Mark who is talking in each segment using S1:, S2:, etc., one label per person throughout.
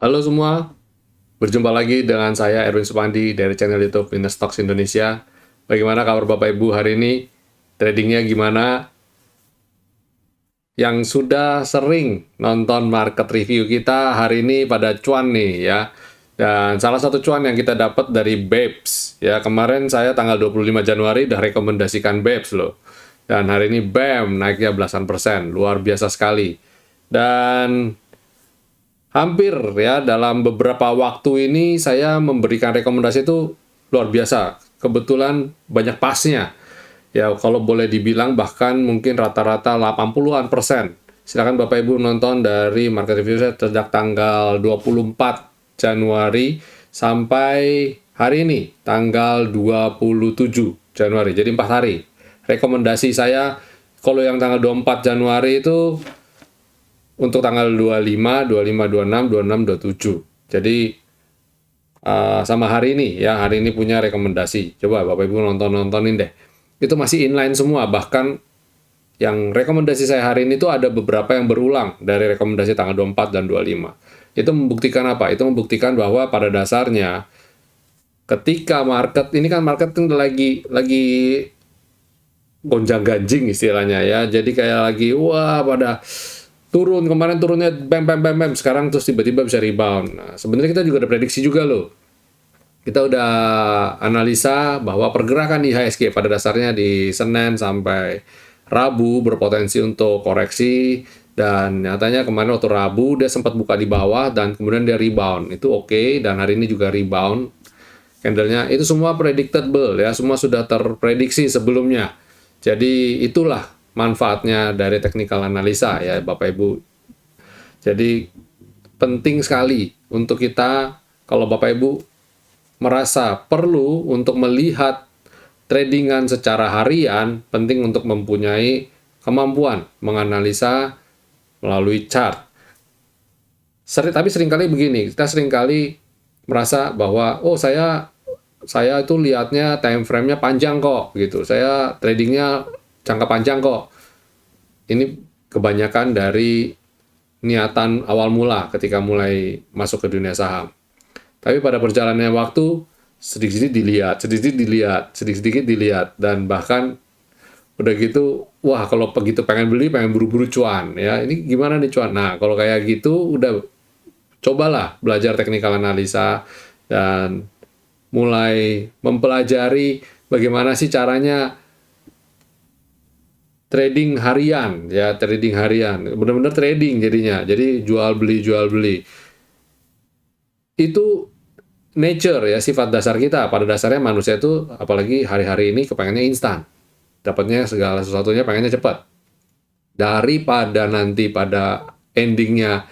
S1: Halo semua, berjumpa lagi dengan saya Erwin Supandi dari channel YouTube Stocks Indonesia. Bagaimana kabar Bapak Ibu hari ini? Tradingnya gimana? Yang sudah sering nonton market review kita hari ini pada cuan nih ya. Dan salah satu cuan yang kita dapat dari BEPS. Ya, kemarin saya tanggal 25 Januari udah rekomendasikan BEPS loh. Dan hari ini BAM naiknya belasan persen, luar biasa sekali. Dan hampir ya dalam beberapa waktu ini saya memberikan rekomendasi itu luar biasa. Kebetulan banyak pasnya. Ya kalau boleh dibilang bahkan mungkin rata-rata 80-an persen. Silakan Bapak Ibu nonton dari market review saya sejak tanggal 24 Januari sampai hari ini tanggal 27 Januari. Jadi 4 hari. Rekomendasi saya kalau yang tanggal 24 Januari itu untuk tanggal 25, 25, 26, 26, 27. Jadi sama hari ini ya, hari ini punya rekomendasi. Coba Bapak Ibu nontonin deh. Itu masih inline semua, bahkan yang rekomendasi saya hari ini tuh ada beberapa yang berulang dari rekomendasi tanggal 24 dan 25. Itu membuktikan apa? Itu membuktikan bahwa pada dasarnya ketika market ini kan lagi gonjang-ganjing istilahnya ya. Jadi kayak lagi wah pada turun, kemarin turunnya bam bam bam bam, sekarang terus tiba-tiba bisa rebound. Nah, sebenarnya kita juga ada prediksi juga loh. Kita udah analisa bahwa pergerakan IHSG pada dasarnya di Senin sampai Rabu berpotensi untuk koreksi, dan nyatanya kemarin waktu Rabu dia sempat buka di bawah dan kemudian dia rebound. Itu oke, dan hari ini juga rebound. Candlenya itu semua predictable ya, semua sudah terprediksi sebelumnya. Jadi itulah manfaatnya dari technical analisa ya Bapak Ibu. Jadi penting sekali untuk kita, kalau Bapak Ibu merasa perlu untuk melihat tradingan secara harian, penting untuk mempunyai kemampuan menganalisa melalui chart. Tapi seringkali begini, kita seringkali merasa bahwa oh saya itu lihatnya time frame-nya panjang kok gitu. Saya tradingnya jangka panjang kok. Ini kebanyakan dari niatan awal mula ketika mulai masuk ke dunia saham. Tapi pada perjalanannya waktu, sedikit-sedikit dilihat, dan bahkan udah gitu, wah kalau begitu pengen buru-buru cuan, ya ini gimana nih cuan? Nah kalau kayak gitu, udah cobalah belajar technical analisa, dan mulai mempelajari bagaimana sih caranya trading harian, ya trading harian, benar-benar trading jadinya, jadi jual beli, itu nature ya, sifat dasar kita. Pada dasarnya manusia itu apalagi hari-hari ini kepengennya instan, dapatnya segala sesuatunya pengennya cepat, daripada nanti pada endingnya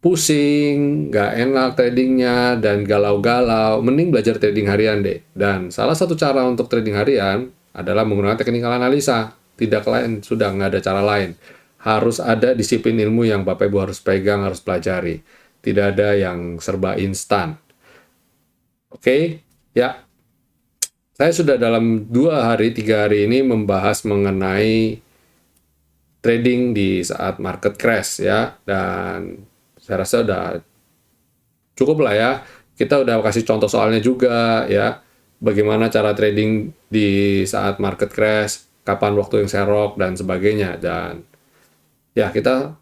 S1: pusing, nggak enak tradingnya dan galau-galau, mending belajar trading harian deh. Dan salah satu cara untuk trading harian adalah menggunakan technical analisa. Tidak lain, sudah nggak ada cara lain. Harus ada disiplin ilmu yang Bapak Ibu harus pegang, harus pelajari. Tidak ada yang serba instan. Oke, ya. Saya sudah dalam 3 hari ini membahas mengenai trading di saat market crash ya, dan saya rasa udah cukup lah ya. Kita udah kasih contoh soalnya juga ya, bagaimana cara trading di saat market crash, kapan waktu yang serok dan sebagainya. Dan ya kita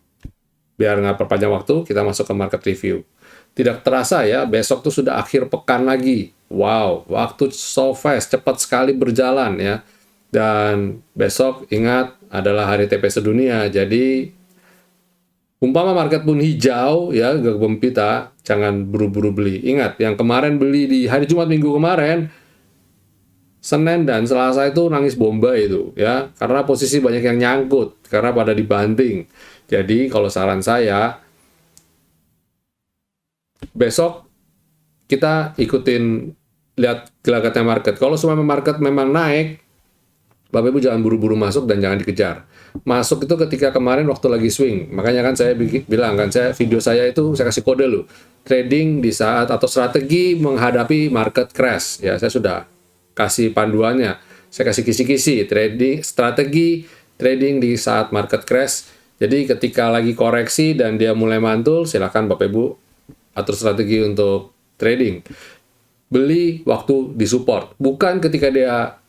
S1: biar nggak perpanjang waktu, kita masuk ke market review. Tidak terasa ya, besok tuh sudah akhir pekan lagi. Wow, waktu so fast, cepat sekali berjalan ya. Dan besok ingat adalah hari TP sedunia. Jadi umpama market pun hijau ya, gak pita, jangan buru-buru beli. Ingat, yang kemarin beli di hari Jumat minggu kemarin, Senin dan Selasa itu nangis bomba itu ya, karena posisi banyak yang nyangkut, karena pada dibanting. Jadi kalau saran saya, besok kita ikutin, lihat gelagatnya market. Kalau semua market memang naik, Bapak Ibu jangan buru-buru masuk dan jangan dikejar. Masuk itu ketika kemarin waktu lagi swing. Makanya kan saya bilang kan, video saya itu saya kasih kode loh. Trading di saat atau strategi menghadapi market crash. Ya, saya sudah kasih panduannya. Saya kasih kisi-kisi strategi trading di saat market crash. Jadi ketika lagi koreksi dan dia mulai mantul, silakan Bapak Ibu atur strategi untuk trading. Beli waktu di support, bukan ketika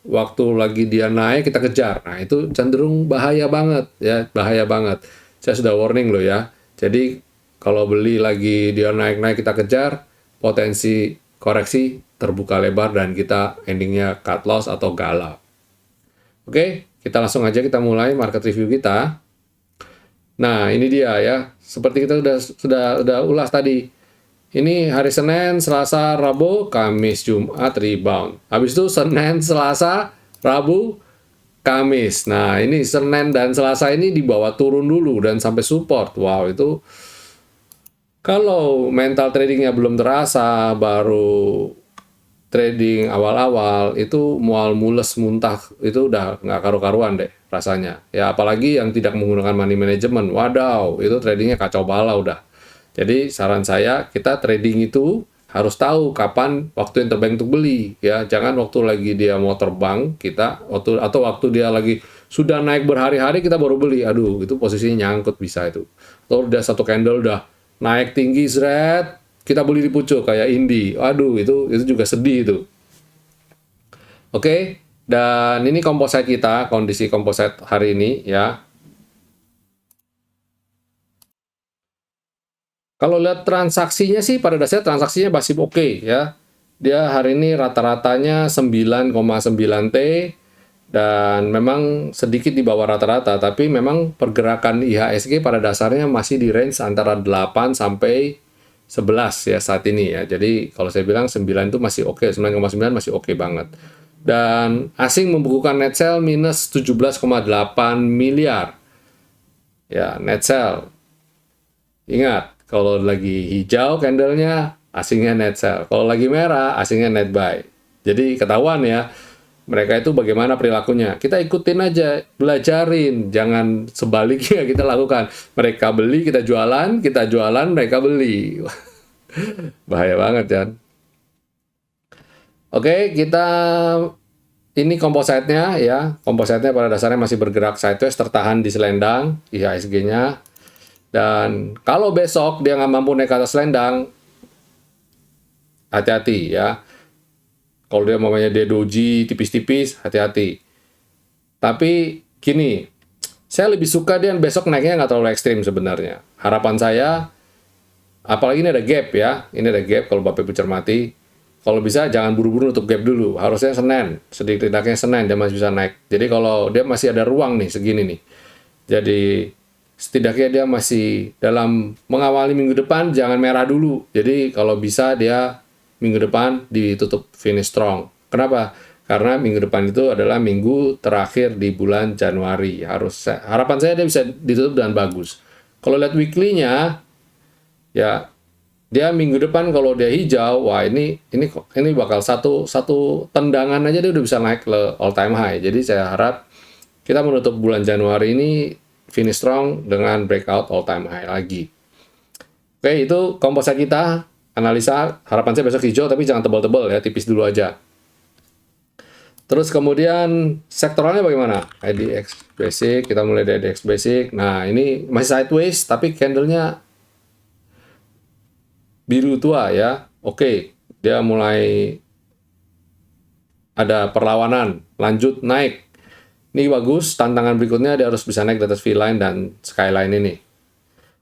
S1: waktu lagi dia naik kita kejar. Nah, itu cenderung bahaya banget ya, bahaya banget. Saya sudah warning loh ya. Jadi kalau beli lagi dia naik-naik kita kejar, potensi koreksi terbuka lebar dan kita endingnya cut loss atau galau. Oke, kita langsung aja kita mulai market review kita. Nah, ini dia ya. Seperti kita sudah ulas tadi. Ini hari Senin, Selasa, Rabu, Kamis, Jumat, rebound. Habis itu Senin, Selasa, Rabu, Kamis. Nah, ini Senin dan Selasa ini dibawa turun dulu dan sampai support. Wow, itu kalau mental tradingnya belum terasa, baru trading awal-awal, itu mual mules muntah, itu udah nggak karu-karuan deh rasanya. Ya, apalagi yang tidak menggunakan money management. Wadaw, itu tradingnya kacau bala udah. Jadi saran saya, kita trading itu harus tahu kapan waktu yang terbaik untuk beli ya. Jangan waktu lagi dia mau terbang atau waktu dia lagi sudah naik berhari-hari kita baru beli. Aduh, itu posisinya nyangkut bisa itu. Atau udah satu candle udah naik tinggi seret, kita beli di pucuk kayak Indi. Aduh, itu juga sedih itu. Oke, dan ini composite kita, kondisi composite hari ini ya. Kalau lihat transaksinya sih pada dasarnya transaksinya masih oke ya. Dia hari ini rata-ratanya 9,9 T dan memang sedikit di bawah rata-rata, tapi memang pergerakan IHSG pada dasarnya masih di range antara 8 sampai 11 ya saat ini ya. Jadi kalau saya bilang 9 itu masih oke, 9,9 masih oke banget. Dan asing membukukan net sell minus 17,8 miliar. Ya, net sell. Ingat, kalau lagi hijau candlenya, asingnya net sell. Kalau lagi merah, asingnya net buy. Jadi ketahuan ya, mereka itu bagaimana perilakunya. Kita ikutin aja, belajarin. Jangan sebaliknya kita lakukan. Mereka beli, kita jualan, mereka beli. Bahaya banget kan. Oke, ini kompositnya ya. Kompositnya pada dasarnya masih bergerak sideways, tertahan di selendang, IHSG-nya. Dan kalau besok dia nggak mampu naik ke atas selendang, hati-hati ya. Kalau dia mamanya dia doji tipis-tipis, hati-hati. Tapi gini, saya lebih suka dia besok naiknya nggak terlalu ekstrim sebenarnya. Harapan saya, apalagi ini ada gap ya, ini ada gap kalau Bapak Ibu cermati. Kalau bisa jangan buru-buru nutup gap dulu. Harusnya Senin, sedikit-tidaknya Senin dia masih bisa naik. Jadi kalau dia masih ada ruang nih segini nih. Jadi setidaknya dia masih dalam mengawali minggu depan, jangan merah dulu. Jadi kalau bisa dia minggu depan ditutup finish strong. Kenapa? Karena minggu depan itu adalah minggu terakhir di bulan Januari. Harapan saya dia bisa ditutup dengan bagus. Kalau lihat weekly-nya, ya dia minggu depan kalau dia hijau, wah ini bakal satu tendangan aja dia udah bisa naik ke all time high. Jadi saya harap kita menutup bulan Januari ini finish strong dengan breakout all time high lagi. Oke, itu komposite kita. Analisa, harapan saya besok hijau, tapi jangan tebal-tebal ya, tipis dulu aja. Terus kemudian sektoralnya bagaimana? IDX Basic, kita mulai dari IDX Basic. Nah, ini masih sideways, tapi candlenya biru tua ya. Oke, dia mulai ada perlawanan, lanjut naik. Ini bagus, tantangan berikutnya dia harus bisa naik di atas V-line dan skyline ini.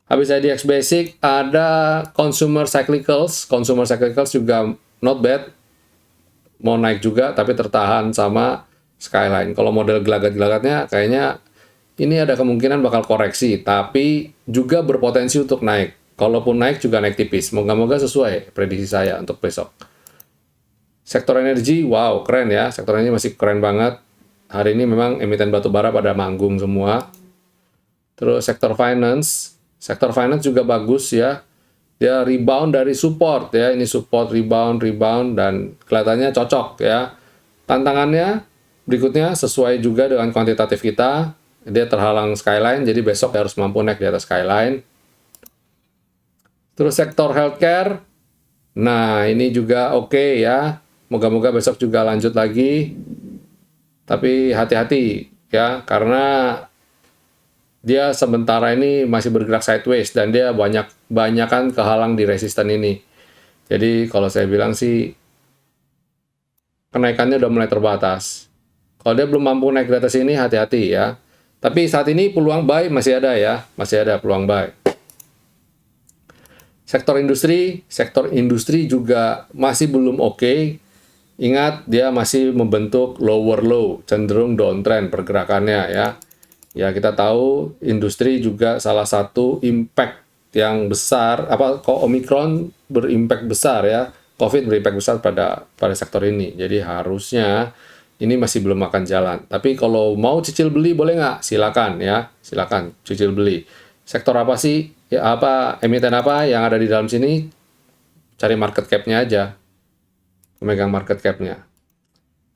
S1: Habis IDX Basic, ada Consumer Cyclicals. Consumer Cyclicals juga not bad. Mau naik juga, tapi tertahan sama skyline. Kalau model gelagat-gelagatnya, kayaknya ini ada kemungkinan bakal koreksi, tapi juga berpotensi untuk naik. Kalaupun naik, juga naik tipis. Moga-moga sesuai prediksi saya untuk besok. Sektor energi, wow, keren ya. Sektor energi masih keren banget. Hari ini memang emiten batubara pada manggung semua. Terus sektor finance juga bagus ya. Dia rebound dari support ya. Ini support, rebound, dan kelihatannya cocok ya. Tantangannya berikutnya sesuai juga dengan kuantitatif kita. Dia terhalang skyline, jadi besok harus mampu naik di atas skyline. Terus sektor healthcare. Nah, ini juga oke ya. Moga-moga besok juga lanjut lagi. Tapi hati-hati ya, karena dia sementara ini masih bergerak sideways dan dia banyakan kehalang di resisten ini. Jadi kalau saya bilang sih kenaikannya udah mulai terbatas. Kalau dia belum mampu naik di atas ini, hati-hati ya. Tapi saat ini peluang buy masih ada ya, masih ada peluang buy. Sektor industri juga masih belum oke. Ingat, dia masih membentuk lower low, cenderung downtrend pergerakannya ya. Ya, kita tahu industri juga salah satu impact yang besar, kok Omicron berimpact besar ya. COVID berimpact besar pada sektor ini. Jadi harusnya ini masih belum akan jalan. Tapi kalau mau cicil beli boleh nggak? Silakan ya, silakan cicil beli. Sektor apa sih? Ya apa emiten apa yang ada di dalam sini? Cari market cap-nya aja, pemegang market cap-nya.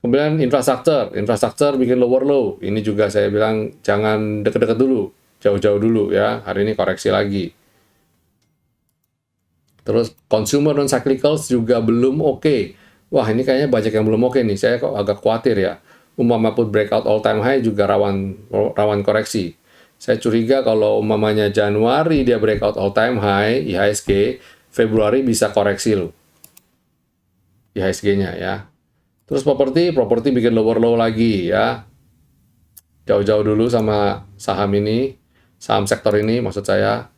S1: Kemudian infrastruktur bikin lower low. Ini juga saya bilang jangan deket-deket dulu, jauh-jauh dulu ya. Hari ini koreksi lagi. Terus consumer non cyclicals juga belum oke. Wah, ini kayaknya banyak yang belum oke nih. Saya kok agak khawatir ya. Umpama pun breakout all time high juga rawan koreksi. Saya curiga kalau umpamanya Januari dia breakout all time high IHSG, Februari bisa koreksi loh. IHSG-nya ya. Terus properti bikin lower low lagi ya. Jauh-jauh dulu sama saham ini, saham sektor ini maksud saya.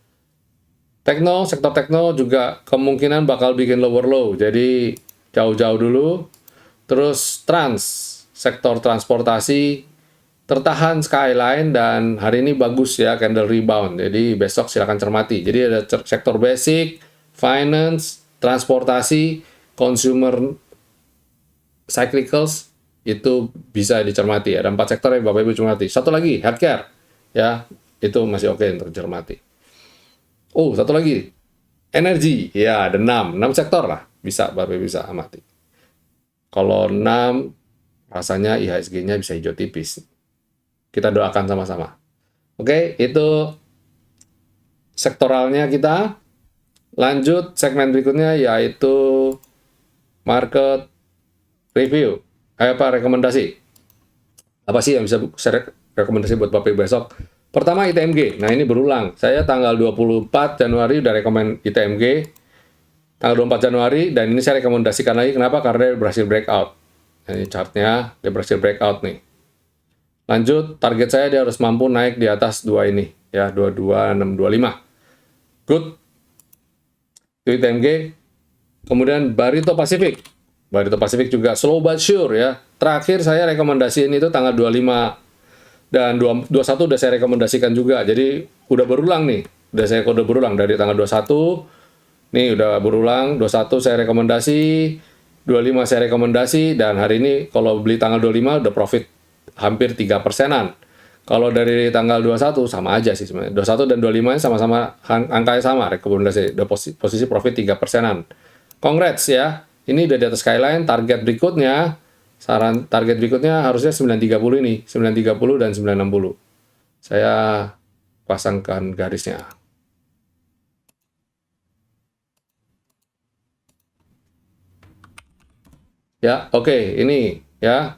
S1: Sektor tekno juga kemungkinan bakal bikin lower low. Jadi jauh-jauh dulu. Terus sektor transportasi tertahan Skyline dan hari ini bagus ya candle rebound. Jadi besok silakan cermati. Jadi ada sektor basic, finance, transportasi, consumer cyclicals itu bisa dicermati. Ada 4 sektor yang Bapak Ibu cermati. Satu lagi, healthcare. Ya, itu masih oke untuk dicermati. Oh, satu lagi. Energi. Ya, ada 6 sektor lah. Bisa, Bapak Ibu bisa amati. Kalau 6, rasanya IHSG-nya bisa hijau tipis. Kita doakan sama-sama. Oke, itu sektoralnya kita. Lanjut segmen berikutnya yaitu market review. Rekomendasi. Apa sih yang bisa saya rekomendasi buat Bapak Ibu besok? Pertama ITMG. Nah, ini berulang. Saya tanggal 24 Januari udah rekomend ITMG. Tanggal 24 Januari dan ini saya rekomendasikan lagi. Kenapa? Karena dia berhasil breakout. Nah, ini chartnya dia berhasil breakout nih. Lanjut, target saya dia harus mampu naik di atas 2 ini ya, 22625. Good. Itu ITMG. Kemudian Barito Pacific. Barito Pacific juga slow but sure ya. Terakhir saya rekomendasiin itu tanggal 25 dan 21 udah saya rekomendasikan juga. Jadi udah berulang nih. Udah saya kode berulang dari tanggal 21. Nih udah berulang. 21 saya rekomendasi, 25 saya rekomendasi dan hari ini kalau beli tanggal 25 udah profit hampir 3%-an. Kalau dari tanggal 21 sama aja sih sebenarnya. 21 dan 25 sama-sama angkanya sama rekomendasi. Udah posisi profit 3%-an. Congrats ya. Ini udah di atas Skyline. Target berikutnya harusnya 930 ini. 930 dan 960. Saya pasangkan garisnya. Ya, oke, ini ya.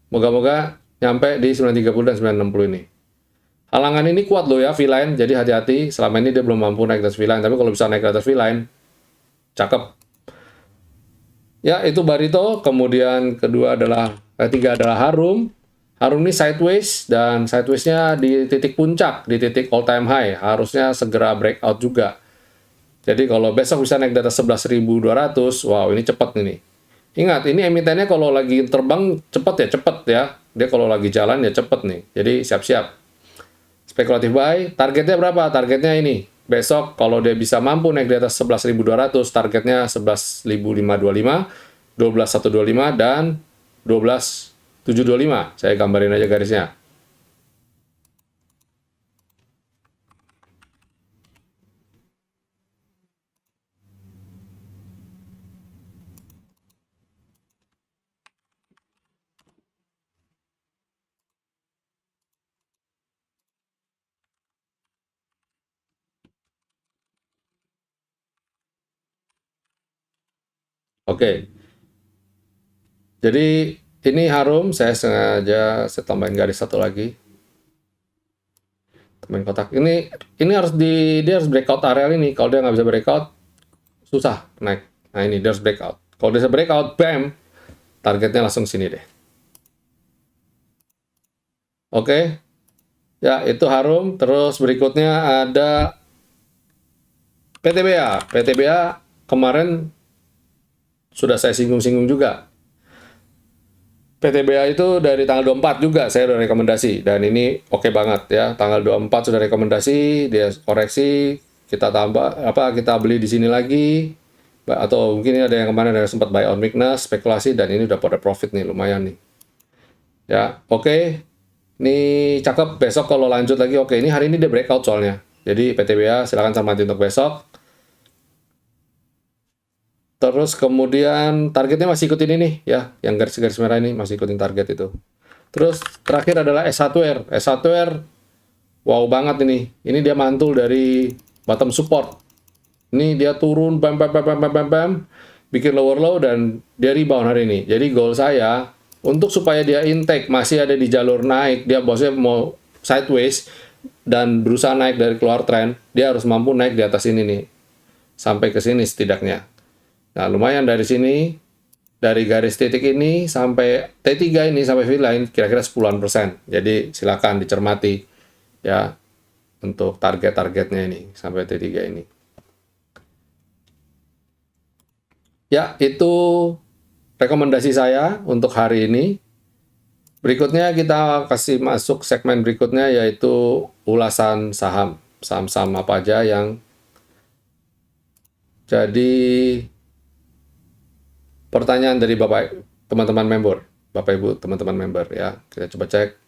S1: Moga-moga nyampe di 930 dan 960 ini. Halangan ini kuat loh ya, V-line. Jadi hati-hati. Selama ini dia belum mampu naik ke atas V-line. Tapi kalau bisa naik ke atas V-line, cakep. Ya, itu Barito. Kemudian ketiga adalah Harum. Harum ini sideways dan sideways-nya di titik puncak, di titik all time high. Harusnya segera breakout juga. Jadi kalau besok bisa naik di atas 11.200, wow ini cepat ini. Ingat, ini emitennya kalau lagi terbang cepet ya. Dia kalau lagi jalan ya cepet nih. Jadi siap-siap. Spekulatif buy, targetnya berapa? Targetnya ini. Besok kalau dia bisa mampu naik di atas 11.200, targetnya 11.525, 12.125 dan 12.725. Saya gambarin aja garisnya. Oke. Jadi ini Harum, saya sengaja tambahin garis satu lagi. main kotak ini harus dia harus breakout area ini. Kalau dia nggak bisa breakout, susah naik. Nah ini dia harus breakout. Kalau dia bisa breakout, bam, targetnya langsung sini deh. Oke, ya itu harum. Terus berikutnya ada PTBA. PTBA kemarin sudah saya singgung-singgung juga. PTBA itu dari tanggal 24 juga saya udah rekomendasi, dan ini oke banget ya. Tanggal 24 sudah rekomendasi, dia koreksi, kita tambah kita beli di sini lagi, atau mungkin ini ada yang kemarin ada sempat buy on weakness, spekulasi, dan ini udah pada profit nih, lumayan nih. Ya, oke. Ini cakep. Besok kalau lanjut lagi, oke. Ini hari ini dia breakout soalnya. Jadi PTBA silakan cermati untuk besok. Terus kemudian targetnya masih ikutin ini ya, yang garis-garis merah ini masih ikutin target itu. Terus terakhir adalah S1R. S1R wow banget ini. Ini dia mantul dari bottom support. Ini dia turun bam bam bam bam bam bam, bikin lower low dan dia rebound hari ini. Jadi goal saya untuk supaya dia intake masih ada di jalur naik, dia bosnya mau sideways dan berusaha naik dari keluar tren, dia harus mampu naik di atas ini nih. Sampai ke sini setidaknya. Nah, lumayan dari sini, dari garis titik ini sampai T3 ini sampai V line kira-kira 10%. Jadi silakan dicermati ya untuk target-targetnya ini sampai T3 ini. Ya, itu rekomendasi saya untuk hari ini. Berikutnya kita kasih masuk segmen berikutnya, yaitu ulasan saham. Saham-saham apa aja yang jadi pertanyaan dari Bapak teman-teman member, Bapak Ibu teman-teman member ya. Kita coba cek.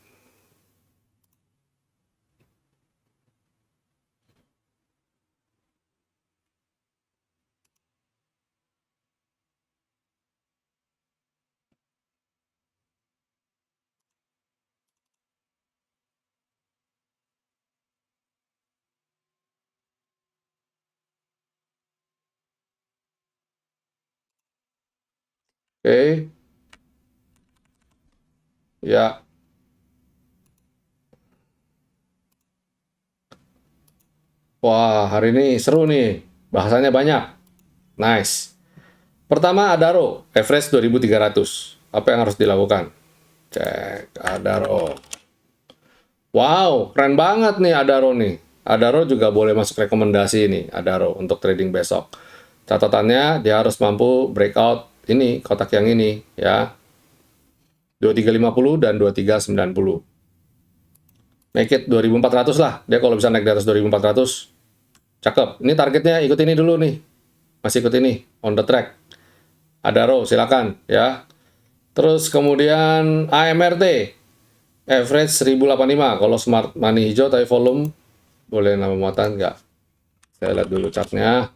S1: Oke. Ya. Wah, hari ini seru nih. Bahasanya banyak. Nice. Pertama, Adaro, average 2300. Apa yang harus dilakukan? Cek Adaro. Wow, keren banget nih Adaro nih. Adaro juga boleh masuk rekomendasi nih, Adaro, untuk trading besok. Catatannya, dia harus mampu breakout ini, kotak yang ini, ya. 2350 dan 2390. Make it 2400 lah. Dia kalau bisa naik di atas 2400, cakep. Ini targetnya ikut ini dulu nih. Masih ikut ini, on the track. Adaro, silakan, ya. Terus kemudian AMRT, average 1085. Kalau smart money hijau tapi volume boleh nambah muatan nggak? Saya lihat dulu chartnya.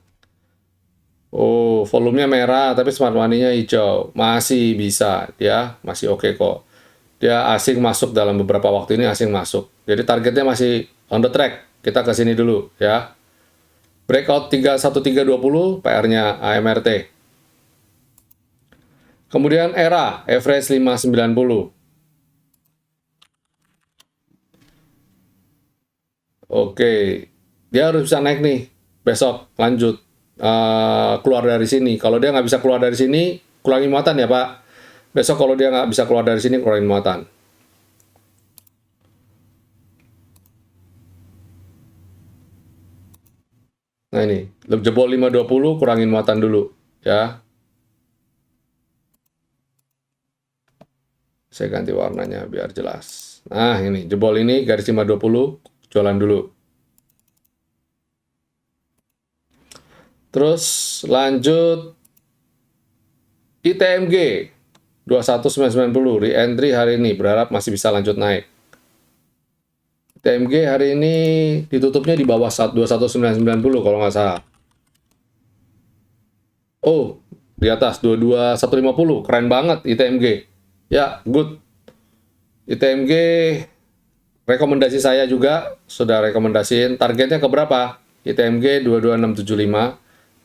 S1: Oh, volumenya merah tapi smart money-nya hijau. Masih bisa, ya, masih oke kok. Dia asing masuk dalam beberapa waktu ini, asing masuk. Jadi targetnya masih on the track. Kita ke sini dulu, ya. Breakout 31320, PR-nya AMRT. Kemudian ERA, average 590. Oke, dia harus bisa naik nih besok, lanjut keluar dari sini. Kalau dia nggak bisa keluar dari sini, kurangi muatan ya Pak. Besok kalau dia nggak bisa keluar dari sini, kurangin muatan. Nah ini, jebol 520, kurangin muatan dulu ya. Saya ganti warnanya biar jelas. Nah ini, jebol ini garis 520, jualan dulu. Terus lanjut ITMG 21990 re-entry hari ini, berharap masih bisa lanjut naik. ITMG hari ini ditutupnya di bawah 21990 kalau nggak salah. Oh, di atas 22150, keren banget ITMG. Ya, good. ITMG rekomendasi saya juga sudah rekomendasiin. Targetnya ke berapa? ITMG 22675.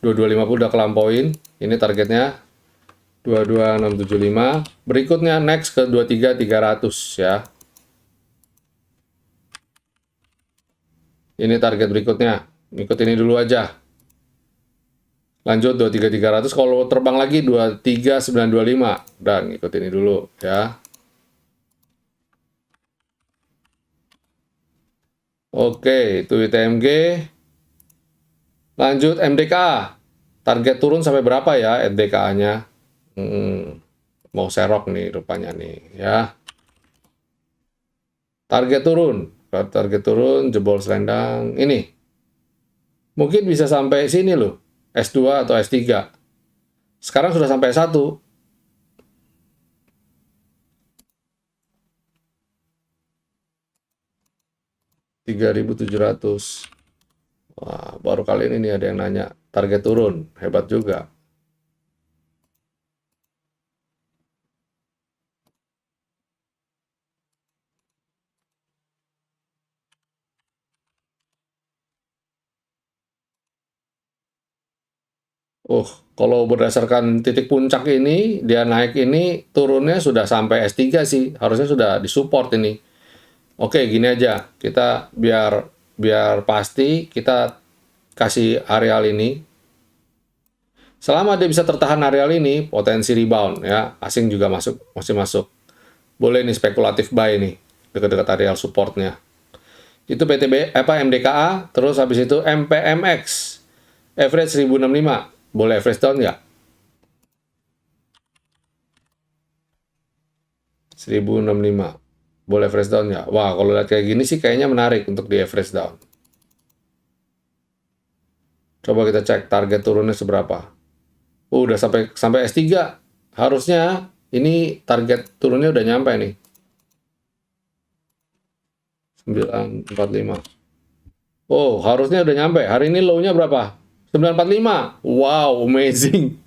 S1: 2250 udah kelampauin. Ini targetnya 22675. Berikutnya next ke 23300 ya. Ini target berikutnya. Ikut ini dulu aja. Lanjut 23300, kalau terbang lagi 23925. Dan ikut ini dulu ya. Oke, itu ITMG. Lanjut MDKA. Target turun sampai berapa ya MDKA-nya? Mau serok nih rupanya nih ya. Target turun, jebol selendang. Ini mungkin bisa sampai sini loh, S2 atau S3. Sekarang sudah sampai S1. 3.700. Wah, baru kali ini nih ada yang nanya. Target turun, hebat juga. Kalau berdasarkan titik puncak ini, dia naik ini, turunnya sudah sampai S3 sih. Harusnya sudah disupport ini. Oke, gini aja. Kita biar pasti, kita kasih areal ini. Selama dia bisa tertahan areal ini, potensi rebound ya. Asing juga masih masuk. Boleh nih spekulatif buy nih, dekat-dekat areal supportnya. Itu MDKA, terus habis itu MPMX. Average 1065. Boleh average down nggak? 1065. Boleh average down nggak? Wah, kalau lihat kayak gini sih kayaknya menarik untuk di average down. Coba kita cek target turunnya seberapa. Udah sampai S3. Harusnya ini target turunnya udah nyampe nih. 945. Oh, harusnya udah nyampe. Hari ini low-nya berapa? 945. Wow, amazing.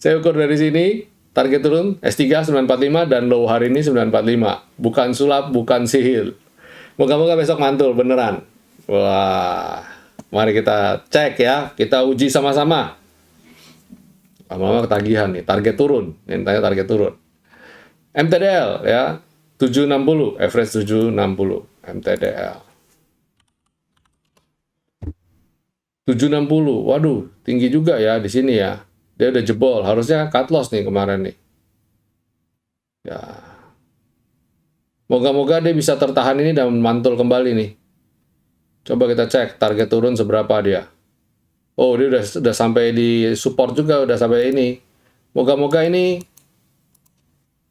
S1: Saya ukur dari sini, target turun S3 945 dan low hari ini 945. Bukan sulap, bukan sihir. Moga-moga besok mantul beneran. Wah, mari kita cek ya, kita uji sama-sama. Lama-lama ketagihan nih, target turun. Ini tanya target turun. MTDL ya, 760, average 760 MTDL. 760, waduh, tinggi juga ya di sini ya. Dia udah jebol, harusnya cut loss nih kemarin nih. Ya. Moga-moga dia bisa tertahan ini dan mantul kembali nih. Coba kita cek target turun seberapa dia. Oh, dia udah sampai di support juga, udah sampai ini. Moga-moga ini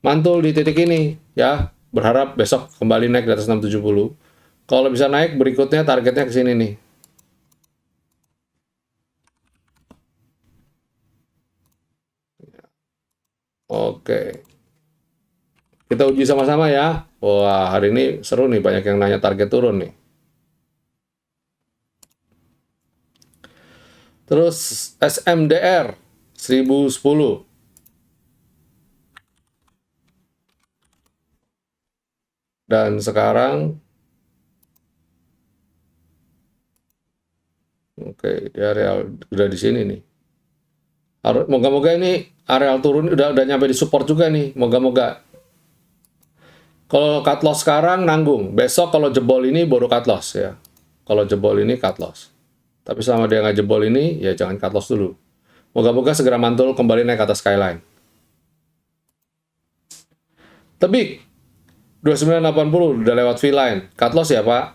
S1: mantul di titik ini ya. Berharap besok kembali naik di atas 670. Kalau bisa naik, berikutnya targetnya ke sini nih. Oke. Kita uji sama-sama ya. Wah, hari ini seru nih, banyak yang nanya target turun nih. Terus SMDR 1010. Dan sekarang oke, di areal udah di sini nih. Moga-moga ini areal turun udah nyampe di support juga nih. Moga-moga. Kalau cut loss sekarang nanggung. Besok kalau jebol ini baru cut loss ya. Kalau jebol ini cut loss. Tapi selama dia nggak jebol ini, ya jangan cut loss dulu. Moga-moga segera mantul kembali naik ke atas skyline. Tebik 2980 udah lewat V-line. Cut loss ya Pak.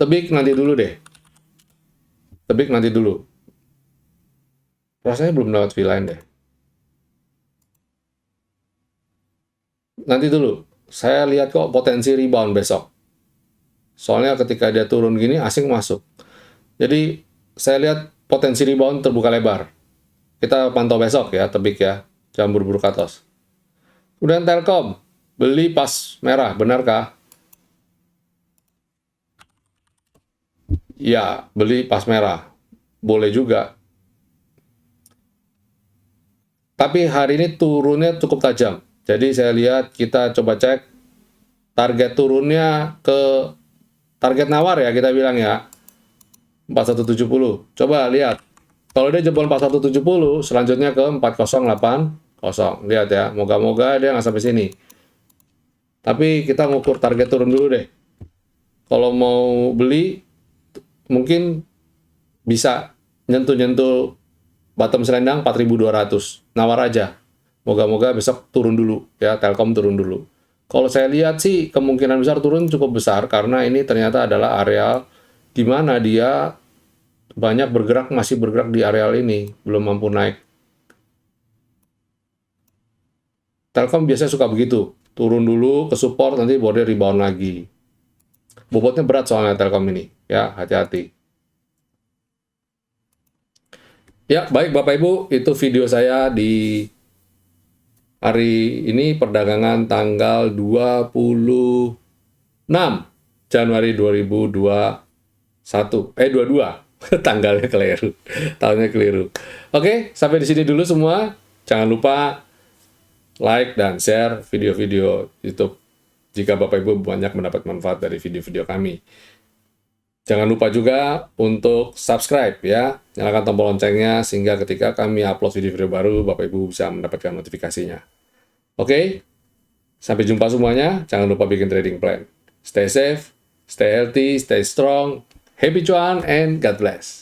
S1: Tebik nanti dulu deh. Tebik nanti dulu. Rasanya belum lewat V-line deh. Nanti dulu. Saya lihat kok potensi rebound besok. Soalnya ketika dia turun gini, asing masuk. Jadi saya lihat potensi rebound terbuka lebar. Kita pantau besok ya, Tebik ya. Jangan buru-buru cut loss. Kemudian Telkom, beli pas merah, benarkah? Ya, beli pas merah. Boleh juga. Tapi hari ini turunnya cukup tajam. Jadi saya lihat, kita coba cek target turunnya ke target nawar ya, kita bilang ya. 4170. Coba lihat. Kalau dia jebol 4170, selanjutnya ke 4080. Lihat ya, moga-moga dia nggak sampai sini. Tapi kita ngukur target turun dulu deh. Kalau mau beli mungkin bisa nyentuh-nyentuh bottom selendang 4.200. Nawar aja. Moga-moga besok turun dulu ya, Telkom turun dulu. Kalau saya lihat sih kemungkinan besar turun cukup besar karena ini ternyata adalah areal di mana dia banyak bergerak, masih bergerak di areal ini, belum mampu naik. Telkom biasanya suka begitu, turun dulu ke support, nanti baru dia rebound lagi. Bobotnya berat soalnya Telkom ini, ya hati-hati. Ya, baik Bapak Ibu, itu video saya di hari ini perdagangan tanggal 26 Januari 2021. 22. Tanggalnya keliru. Tahunnya keliru. Oke, sampai di sini dulu semua. Jangan lupa like dan share video-video YouTube jika Bapak Ibu banyak mendapat manfaat dari video-video kami. Jangan lupa juga untuk subscribe ya, nyalakan tombol loncengnya sehingga ketika kami upload video-video baru, Bapak Ibu bisa mendapatkan notifikasinya. Oke, sampai jumpa semuanya. Jangan lupa bikin trading plan. Stay safe, stay healthy, stay strong. Happy cuan, and God bless.